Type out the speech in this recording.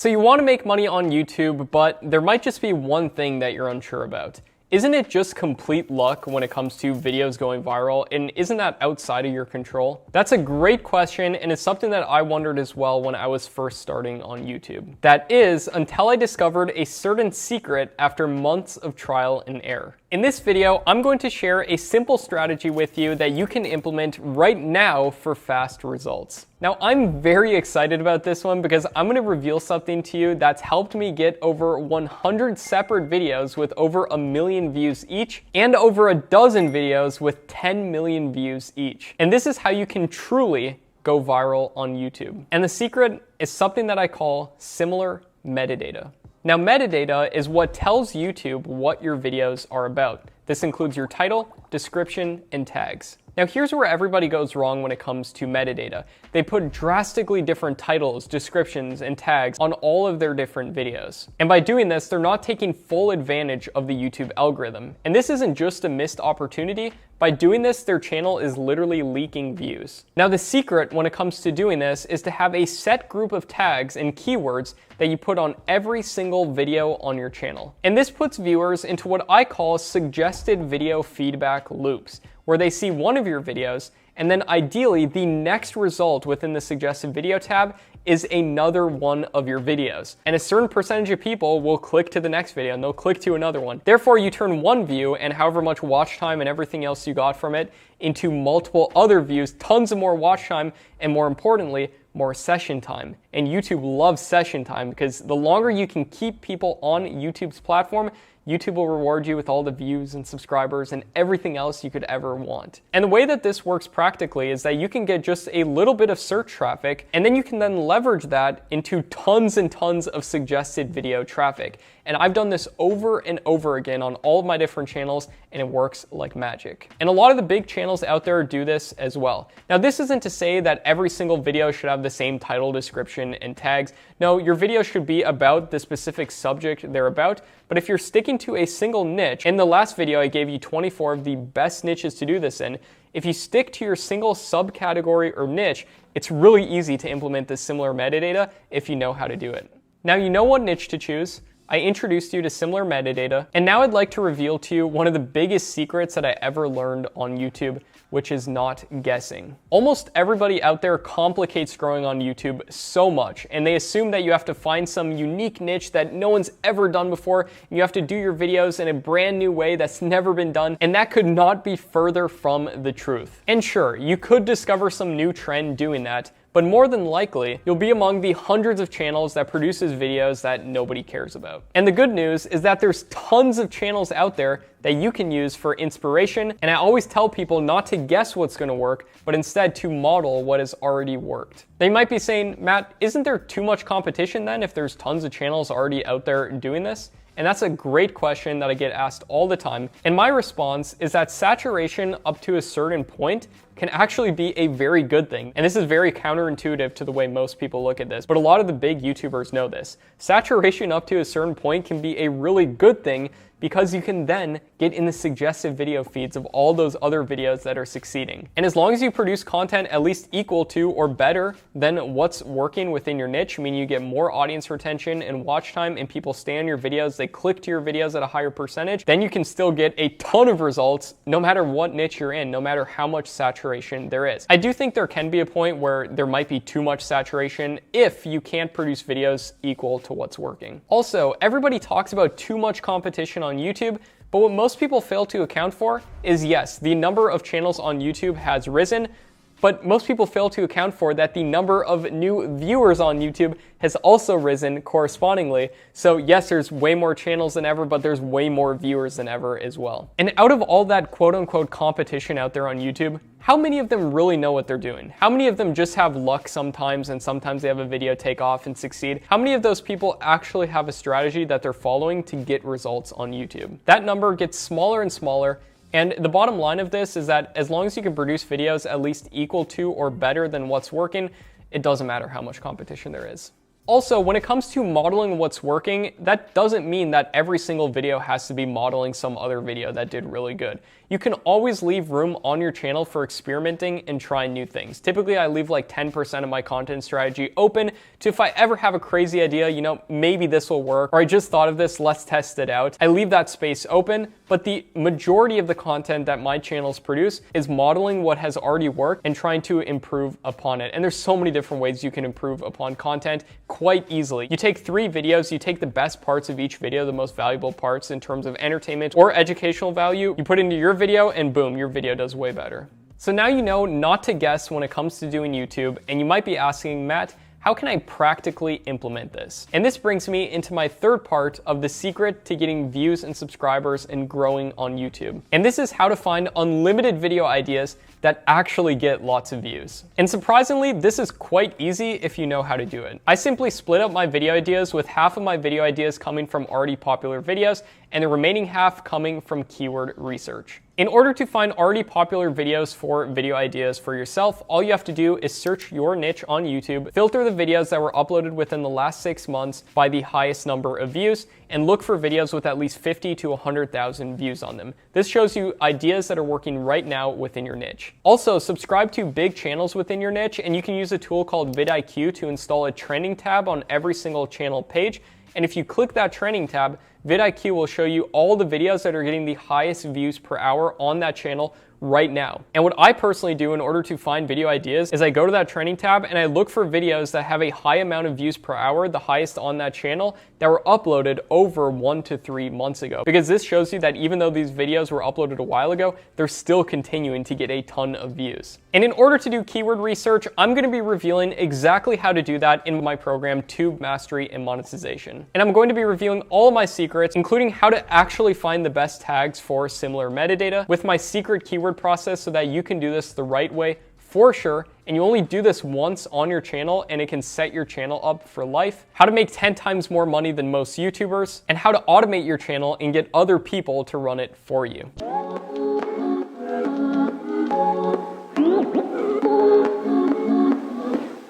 So you want to make money on YouTube, but there might just be one thing that you're unsure about. Isn't it just complete luck when it comes to videos going viral, and isn't that outside of your control? That's a great question, and it's something that I wondered as well when I was first starting on YouTube. That is, until I discovered a certain secret after months of trial and error. In this video, I'm going to share a simple strategy with you that you can implement right now for fast results. Now, I'm very excited about this one because I'm going to reveal something to you that's helped me get over 100 separate videos with over 1 million views each, and over a dozen videos with 10 million views each. And this is how you can truly go viral on YouTube. And the secret is something that I call similar metadata. Now, metadata is what tells YouTube what your videos are about. This includes your title, description, and tags. Now, here's where everybody goes wrong when it comes to metadata. They put drastically different titles, descriptions, and tags on all of their different videos. And by doing this, they're not taking full advantage of the YouTube algorithm. And this isn't just a missed opportunity. By doing this, their channel is literally leaking views. Now, the secret when it comes to doing this is to have a set group of tags and keywords that you put on every single video on your channel. And this puts viewers into what I call suggested video feedback loops, where they see one of your videos, and then ideally the next result within the suggested video tab is another one of your videos. And a certain percentage of people will click to the next video and they'll click to another one. Therefore, you turn one view and however much watch time and everything else you got from it into multiple other views, tons of more watch time, and more importantly, more session time. And YouTube loves session time because the longer you can keep people on YouTube's platform, YouTube will reward you with all the views and subscribers and everything else you could ever want. And the way that this works practically is that you can get just a little bit of search traffic, and then you can then leverage that into tons and tons of suggested video traffic. And I've done this over and over again on all of my different channels, and it works like magic. And a lot of the big channels out there do this as well. Now, this isn't to say that every single video should have the same title, description, and tags. No, your video should be about the specific subject they're about, but if you're sticking to a single niche, in the last video I gave you 24 of the best niches to do this in, if you stick to your single subcategory or niche, it's really easy to implement this similar metadata if you know how to do it. Now you know what niche to choose. I introduced you to similar metadata, and now I'd like to reveal to you one of the biggest secrets that I ever learned on YouTube, which is not guessing. Almost everybody out there complicates growing on YouTube so much, and they assume that you have to find some unique niche that no one's ever done before, and you have to do your videos in a brand new way that's never been done, and that could not be further from the truth. And sure, you could discover some new trend doing that, but more than likely, you'll be among the hundreds of channels that produces videos that nobody cares about. And the good news is that there's tons of channels out there that you can use for inspiration, and I always tell people not to guess what's gonna work, but instead to model what has already worked. They might be saying, Matt, isn't there too much competition then if there's tons of channels already out there doing this? And that's a great question that I get asked all the time. And my response is that saturation up to a certain point can actually be a very good thing. And this is very counterintuitive to the way most people look at this, but a lot of the big YouTubers know this. Saturation up to a certain point can be a really good thing because you can then get in the suggested video feeds of all those other videos that are succeeding. And as long as you produce content at least equal to or better than what's working within your niche, meaning you get more audience retention and watch time and people stay on your videos, they click to your videos at a higher percentage, then you can still get a ton of results no matter what niche you're in, no matter how much saturation there is. I do think there can be a point where there might be too much saturation if you can't produce videos equal to what's working. Also, everybody talks about too much competition on YouTube, but what most people fail to account for is, yes, the number of channels on YouTube has risen, but most people fail to account for that the number of new viewers on YouTube has also risen correspondingly. So yes, there's way more channels than ever, but there's way more viewers than ever as well. And out of all that quote unquote competition out there on YouTube, how many of them really know what they're doing? How many of them just have luck sometimes and sometimes they have a video take off and succeed? How many of those people actually have a strategy that they're following to get results on YouTube? That number gets smaller and smaller. And the bottom line of this is that as long as you can produce videos at least equal to or better than what's working, it doesn't matter how much competition there is. Also, when it comes to modeling what's working, that doesn't mean that every single video has to be modeling some other video that did really good. You can always leave room on your channel for experimenting and trying new things. Typically, I leave like 10% of my content strategy open to if I ever have a crazy idea, maybe this will work, or I just thought of this, let's test it out. I leave that space open, but the majority of the content that my channels produce is modeling what has already worked and trying to improve upon it. And there's so many different ways you can improve upon content quite easily. You take 3 videos, you take the best parts of each video, the most valuable parts in terms of entertainment or educational value, you put into your video and boom, your video does way better. So now you know not to guess when it comes to doing YouTube, and you might be asking, Matt, how can I practically implement this? And this brings me into my third part of the secret to getting views and subscribers and growing on YouTube. And this is how to find unlimited video ideas that actually get lots of views. And surprisingly, this is quite easy if you know how to do it. I simply split up my video ideas with half of my video ideas coming from already popular videos and the remaining half coming from keyword research. In order to find already popular videos for video ideas for yourself, all you have to do is search your niche on YouTube, filter the videos that were uploaded within the last 6 months by the highest number of views, and look for videos with at least 50 to 100,000 views on them. This shows you ideas that are working right now within your niche. Also, subscribe to big channels within your niche, and you can use a tool called vidIQ to install a trending tab on every single channel page. And if you click that trending tab, vidIQ will show you all the videos that are getting the highest views per hour on that channel right now. And what I personally do in order to find video ideas is I go to that trending tab and I look for videos that have a high amount of views per hour, the highest on that channel, that were uploaded over 1 to 3 months ago. Because this shows you that even though these videos were uploaded a while ago, they're still continuing to get a ton of views. And in order to do keyword research, I'm going to be revealing exactly how to do that in my program, Tube Mastery and Monetization. And I'm going to be revealing all of my secrets, including how to actually find the best tags for similar metadata with my secret keyword process so that you can do this the right way for sure, and you only do this once on your channel and it can set your channel up for life, how to make 10 times more money than most YouTubers, and how to automate your channel and get other people to run it for you.